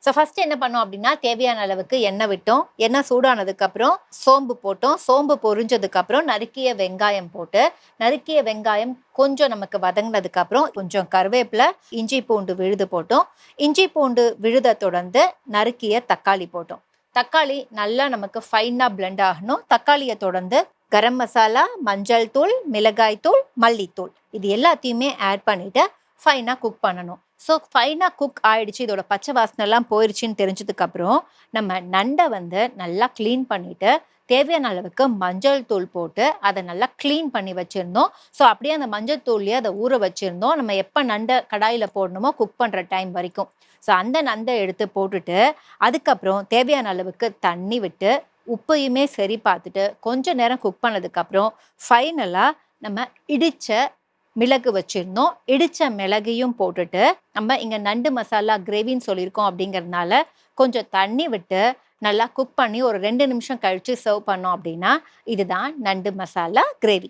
So first என்ன பண்ணோம் அப்படின்னா, தேவையான அளவுக்கு எண்ணெய் விட்டோம். எண்ணெய் சூடானதுக்கப்புறம் சோம்பு போட்டோம். சோம்பு பொரிஞ்சதுக்கப்புறம் நறுக்கிய வெங்காயம் போட்டு, நறுக்கிய வெங்காயம் கொஞ்சம் நமக்கு வதங்கினதுக்கப்புறம் கொஞ்சம் கருவேப்பிலை, இஞ்சி பூண்டு விழுது போட்டோம். இஞ்சி பூண்டு விழுத தொடர்ந்து நறுக்கிய தக்காளி போட்டோம். தக்காளி நல்லா நமக்கு ஃபைனா பிளெண்ட் ஆகணும். தக்காளியை தொடர்ந்து கரம் மசாலா, மஞ்சள் தூள், மிளகாய் தூள், மல்லித்தூள் இது எல்லாத்தையுமே ஆட் பண்ணிட்டு ஃபைனாக குக் பண்ணணும். ஸோ ஃபைனாக குக் ஆயிடுச்சு, இதோட பச்சை வாசனைலாம் போயிடுச்சுன்னு தெரிஞ்சதுக்கப்புறம் நம்ம நண்டை நல்லா க்ளீன் பண்ணிவிட்டு தேவையான அளவுக்கு மஞ்சள் தூள் போட்டு அதை நல்லா க்ளீன் பண்ணி வச்சுருந்தோம். ஸோ அப்படியே அந்த மஞ்சள் தூள்லேயே அதை ஊற வச்சுருந்தோம். நம்ம எப்போ நண்டை கடாயில் போடணுமோ குக் பண்ணுற டைம் வரைக்கும். ஸோ அந்த நண்டை எடுத்து போட்டுட்டு அதுக்கப்புறம் தேவையான அளவுக்கு தண்ணி விட்டு உப்பையுமே சரி பார்த்துட்டு கொஞ்ச நேரம் குக் பண்ணதுக்கப்புறம் ஃபைனலாக நம்ம இடித்த மிளகு வச்சுருந்தோம். இடித்த மிளகையும் போட்டுட்டு நம்ம இங்கே நண்டு மசாலா கிரேவின்னு சொல்லியிருக்கோம் அப்படிங்கிறதுனால கொஞ்சம் தண்ணி விட்டு நல்லா குக் பண்ணி ஒரு 2 நிமிஷம் கழித்து சர்வ் பண்ணோம் அப்படின்னா இதுதான் நண்டு மசாலா கிரேவி.